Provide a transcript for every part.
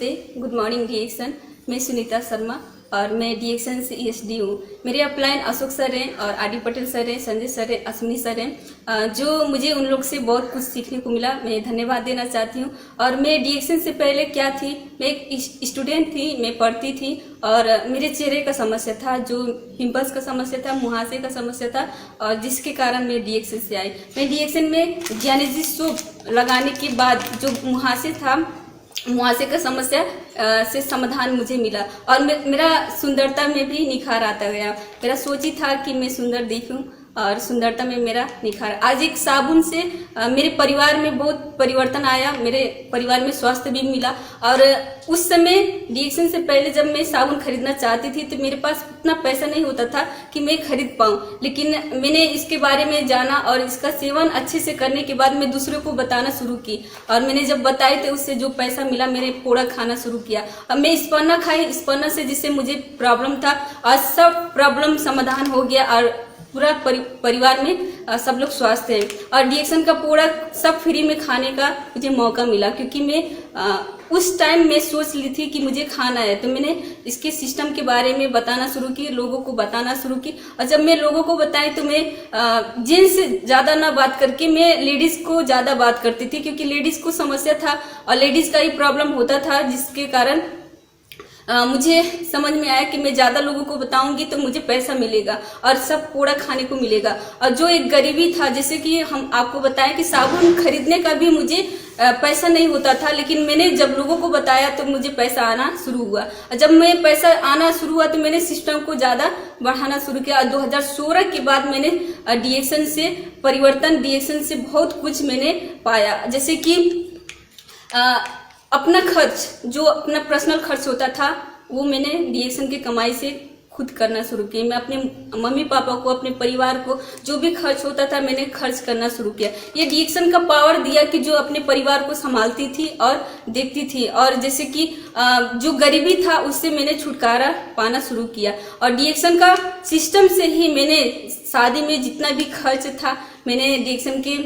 नमस्ते, good morning डीएक्सन। मैं सुनीता शर्मा और मैं डीएक्सन से ईएसडी हूँ। मेरे अपलाइन अशोक सर हैं और आदि पटेल सर हैं, संजय सर हैं, अश्विनी सर हैं, जो मुझे उन लोग से बहुत कुछ सीखने को मिला। मैं धन्यवाद देना चाहती हूँ। और मैं डीएक्सन से पहले क्या थी, मैं एक स्टूडेंट थी, मैं पढ़ती थी और मेरे चेहरे का समस्या था, जो पिंपल्स का समस्या था, मुहासे का समस्या था, और जिसके कारण मैं डीएक्सन से आई। मैं डीएक्सन में ज्ञानेजी सोप लगाने के बाद जो मुहासे का समस्या से समाधान मुझे मिला और मेरा सुंदरता में भी निखार आता गया। मेरा सोच ही था कि मैं सुंदर दिखूं और सुंदरता में मेरा निखार। आज एक साबुन से मेरे परिवार में बहुत परिवर्तन आया, मेरे परिवार में स्वास्थ्य भी मिला। और उस समय डीएक्सन से पहले जब मैं साबुन खरीदना चाहती थी तो मेरे पास उतना पैसा नहीं होता था कि मैं खरीद पाऊँ, लेकिन मैंने इसके बारे में जाना और इसका सेवन अच्छे से करने के बाद मैं दूसरों को बताना शुरू की। और मैंने जब बताई तो उससे जो पैसा मिला, मेरे पोड़ा खाना शुरू किया। अब मैं स्पन्ना खाई, स्पन्ना से जिससे मुझे प्रॉब्लम था, आज सब प्रॉब्लम समाधान हो गया और पूरा परिवार में सब लोग स्वस्थ हैं। और डीएक्सन का प्रोडक्ट सब फ्री में खाने का मुझे मौका मिला, क्योंकि मैं उस टाइम में सोच ली थी कि मुझे खाना है, तो मैंने इसके सिस्टम के बारे में बताना शुरू की, लोगों को बताना शुरू की। और जब मैं लोगों को बताई तो मैं जेंट्स से ज़्यादा ना बात करके मैं लेडीज़ को ज़्यादा बात करती थी, क्योंकि लेडीज़ को समस्या था और लेडीज़ का ही प्रॉब्लम होता था, जिसके कारण मुझे समझ में आया कि मैं ज़्यादा लोगों को बताऊंगी तो मुझे पैसा मिलेगा और सब पूरा खाने को मिलेगा। और जो एक गरीबी था, जैसे कि हम आपको बताएं कि साबुन खरीदने का भी मुझे पैसा नहीं होता था, लेकिन मैंने जब लोगों को बताया तो मुझे पैसा आना शुरू हुआ। और जब मैं पैसा आना शुरू हुआ तो मैंने सिस्टम को ज़्यादा बढ़ाना शुरू किया। और 2016 के बाद मैंने डीएक्सन से परिवर्तन, डीएक्सन से बहुत कुछ मैंने पाया। जैसे कि अपना खर्च, जो अपना पर्सनल खर्च होता था, वो मैंने डीएक्सन की कमाई से खुद करना शुरू किया। मैं अपने मम्मी पापा को, अपने परिवार को जो भी खर्च होता था मैंने खर्च करना शुरू किया। ये डीएक्सन का पावर दिया कि जो अपने परिवार को संभालती थी और देखती थी। और जैसे कि जो गरीबी था उससे मैंने छुटकारा पाना शुरू किया। और डीएक्सन का सिस्टम से ही मैंने शादी में जितना भी खर्च था, मैंने डीएक्सन के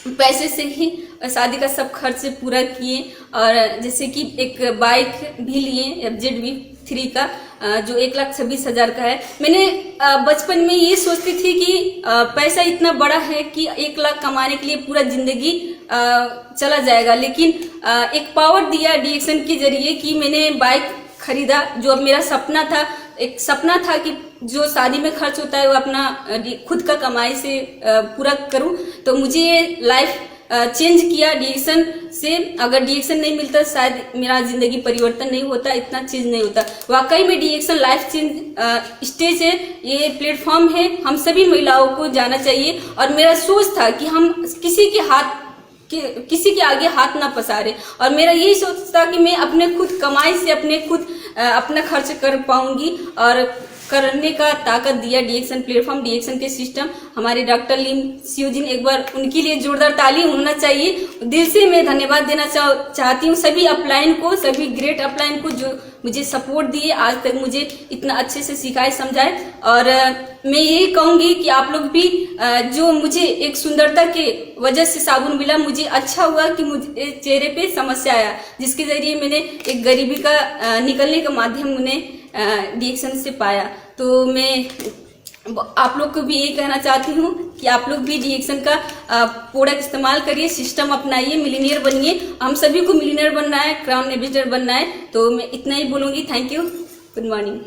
पैसे से ही शादी का सब खर्च पूरा किए। और जैसे कि एक बाइक भी लिए FZV3 का, जो 1,26,000 का है। मैंने बचपन में ये सोचती थी कि पैसा इतना बड़ा है कि 1 लाख कमाने के लिए पूरा जिंदगी चला जाएगा, लेकिन एक पावर दिया डीएक्सन के जरिए कि मैंने बाइक खरीदा, जो अब मेरा सपना था। एक सपना था कि जो शादी में खर्च होता है वो अपना खुद का कमाई से पूरा करूं। तो मुझे ये लाइफ चेंज किया डीएक्सन से। अगर डीएक्सन नहीं मिलता शायद मेरा जिंदगी परिवर्तन नहीं होता, इतना चीज नहीं होता। वाकई में डीएक्सन लाइफ चेंज स्टेज है, ये प्लेटफॉर्म है, हम सभी महिलाओं को जाना चाहिए। और मेरा सोच था कि हम किसी के आगे हाथ ना पसारे। और मेरा यही सोच था कि मैं अपने खुद कमाई से अपना खर्च कर पाऊंगी, और करने का ताकत दिया डीएक्सन प्लेटफॉर्म, डीएक्सन के सिस्टम। हमारे डॉक्टर लीम सियोजिन, एक बार उनके लिए जोरदार ताली होना चाहिए। दिल से मैं धन्यवाद देना चाहती हूँ सभी अपलाइन को, सभी ग्रेट अपलाइन को जो मुझे सपोर्ट दिए, आज तक मुझे इतना अच्छे से सिखाए, समझाए। और मैं यही कहूँगी कि आप लोग भी, जो मुझे एक सुंदरता के वजह से साबुन मिला, मुझे अच्छा हुआ कि मुझे चेहरे पे समस्या आया, जिसके जरिए मैंने एक गरीबी का निकलने का माध्यम उन्हें डीएक्सन से पाया। तो मैं आप लोग को भी यही कहना चाहती हूँ कि आप लोग भी डीएक्सन का प्रोडक्ट इस्तेमाल करिए, सिस्टम अपनाइए, मिलीनियर बनिए। हम सभी को मिलीनियर बनना है, क्राउन एम्बेसडर बनना है। तो मैं इतना ही बोलूँगी। Thank you, good morning.